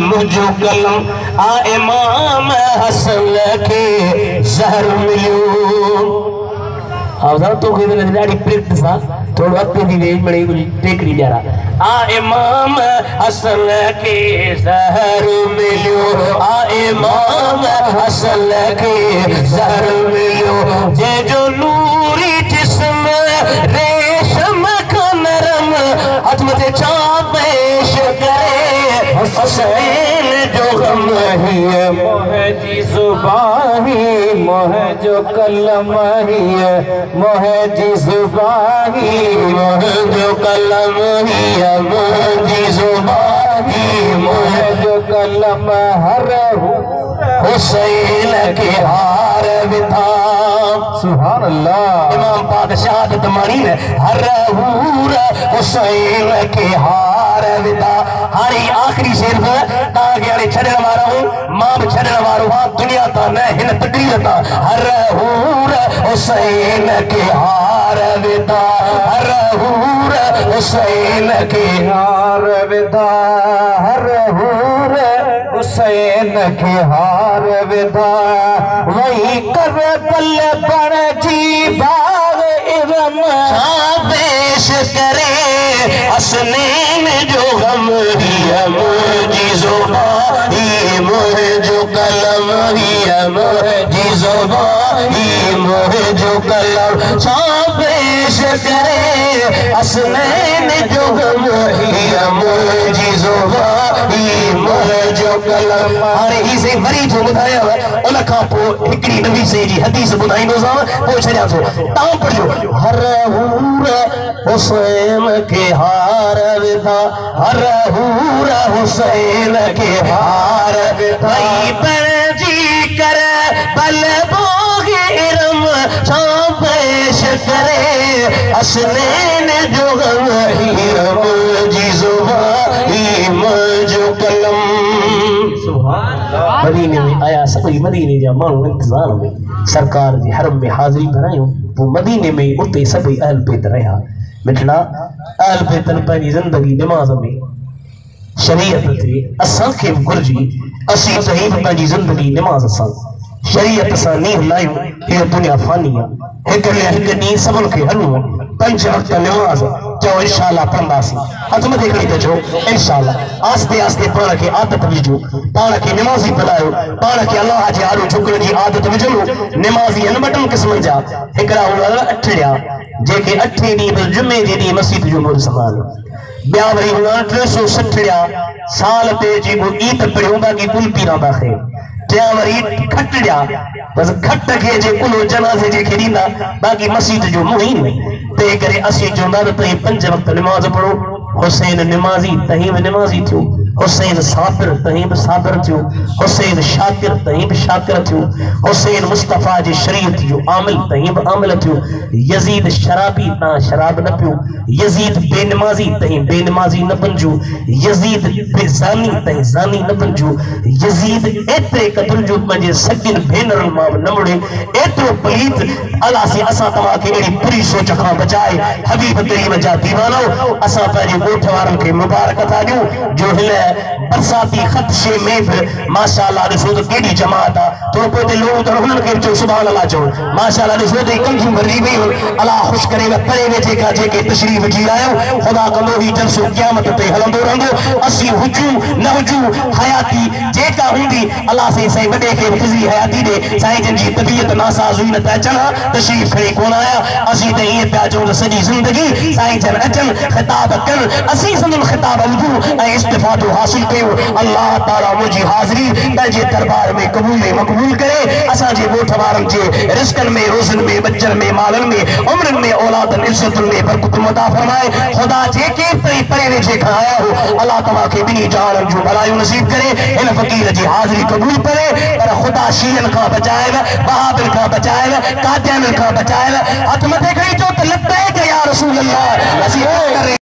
मुझो कलम आ इमाम हसन के ज़हर मिलियो आवज़ा तो के दिन ॾाढी प्रैक्टिस आहे थोरो अॻिते थी वेई मिड़ई कुझु टेकड़ी ॾियारा आ इमाम हसन के ज़हर मिलियो आ इमाम हसन के ज़हर मिलियो जंहिंजो नूरी जिस्म रेशम का नरम हथ मथे छा पेश करे हुसैन जो गम ही मोह जी ज़ुबानी मोह जो कलम ही मोह जी ज़ुबानी मोह जो कलम ही मोह जी ज़ुबानी मोह जो कलम हर हुसैन के हार विधा सुभान अल्लाह इमाम पाक शहादत मानी ने हर हूर हुसैन के हार विधा हारी आखिरी शेर ताकि हाणे छॾण वारो हूं मां बि छॾण वारो हां दुनिया तां न हिन तकरीर तां हर हूर हुसैन के हार विधा हर हूर हुसैन के हार विधा हर हूर हुसैन के हार विधा वही कर पल बण जी बाग इरम पेश करे हसनैन जो गम ही मुझी ज़ुबानी मोह जो कलम ही मुझी ज़ुबानी मोह जो कलम पेश करे हसनैन जो गम ही मुझी ज़ुबानी मोह जो कलम हाणे ही से वरी जो ॿुधाया उन खां पोइ हिकिड़ी नबी से जी हदीस ॿुधाईंदोसांव पोइ छॾियां थो तव्हां पढ़ियो हर हूर हुसैन के हार विधा हर हूर हुसैन के हार भाई पर जी कर बल बोगे इरम पेश करे हसनैन जो गम ही मुझी ज़ुबानी मुझो कलम मदीने में आया सभी मदीने जा माण्हू इंतज़ार में सरकार जी हरम में हाज़िरी भरायूं पोइ मदीने में उते सभई अहल बैत रहिया मिठड़ा अहल बैतन पंहिंजी ज़िंदगी निमाज़ में शरीयत ते असांखे बि घुरिजी असीं सही पंहिंजी ज़िंदगी निमाज़ सां शरीयत सां नींह लायूं हीअ दुनिया फानी आहे हिकु ॾींहुं सभिनि खे हलूं 5 वक़्त निमाज़ चओ इंशाअल्लाह पढ़ंदासीं हथ मथे खणी त चओ इंशाअल्लाह आस्ते आस्ते पाण खे आदत विझो पाण खे निमाज़ी बनायो पाण खे अल्लाह जे आॾो झुकण जी आदत विझो निमाज़ी आहिनि 2 क़िस्मनि जा हिकिड़ा हूंदा 8 ॾिया जेके 8 ॾींहं जुमे जे ॾींहुं मस्जिद जो मुंहुं संभाले ॿिया वरी हूंदा 360 ॾिया साल ते जेको ईद पढ़ियो बाक़ी कुल पीरा बाखे टिया वरी खट ॾिया बस खट खे जे कुल जनाज़े जे खे ॾींदा बाक़ी मस्जिद जो मुंहुं ई न तंहिं करे असीं चवंदा त तव्हीं 5 वक़्त निमाज़ पढ़ो हुसैन निमाज़ी तहीं बि निमाज़ी थियो हुसैन साबिर तहीं बि साबिर थियो हुसैन शाकिर तहीं बि शाकिर थियो हुसैन मुस्तफ़ा जी शरीयत जो आमिल तहीं बि आमिल थियो यज़ीद शराबी तव्हां शराब न पियो यज़ीद बेनमाज़ी तहीं बेनमाज़ी न बणिजो यज़ीद बेज़ानी तहीं ज़ानी न बणिजो यज़ीद एतिरे क़दुर जो पंहिंजे सॻियुनि भेनरुनि मां बि न मुड़े एतिरो पलीत अलाह से असां तव्हांखे अहिड़ी बुरी सोच खां बचाए हबीब करीम जा दीवानो असां पंहिंजे ॻोठ वारनि खे मुबारक था ॾियूं जो हिन बरसाती ख़दशे में बि माशाअल्लाह ॾिसो त केॾी जमात आहे थोरो पोइ ते लोग त हुननि खे चओ सुभान अल्लाह चओ माशाअल्लाह ॾिसो त कंहिंजूं भरी वयूं अलाह ख़ुशि करे परे वेठे खां जेके तशरीफ़ जी आहियो ख़ुदा कंदो ही जलसो क़यामत ते हलंदो रहंदो असीं हुजूं न हुजूं हयाती जेका हूंदी अलाह से साईं वॾे खे फिज़ी हयाती ॾे साईं जिन जी तबियत नासाज़ हुई न त अचनि तशरीफ़ खणी कोन आया असीं त ईअं पिया चऊं त सॼी ज़िंदगी साईं जन अचनि ख़िताब कनि असीं संदुनि ख़िताब ॿुधूं ऐं इस्तिफ़ादो हासिल कयूं अल्लाह ताला मुंहिंजी हाज़िरी पंहिंजे दरबार में क़बूल मक़बूल करे असांजे ॻोठ वारनि जे रिज़्क़नि में रोज़नि में बच्चनि में मालनि में उम्रनि में औलादनि इज़्ज़तुनि में बरकत अता फ़रमाए ख़ुदा जेके परे वेठे खां आया हो अल्लाह तव्हांखे ॿिन्ही जहाननि जूं भलायूं नसीब करे हिन फ़क़ीर जी हाज़िरी क़बूल करे पर ख़ुदा शीयनि खां बचाए बहादुर खां बचाए कादियाननि खां बचाए हथ मथे खणी चओ त लब्बैक या रसूल अल्लाह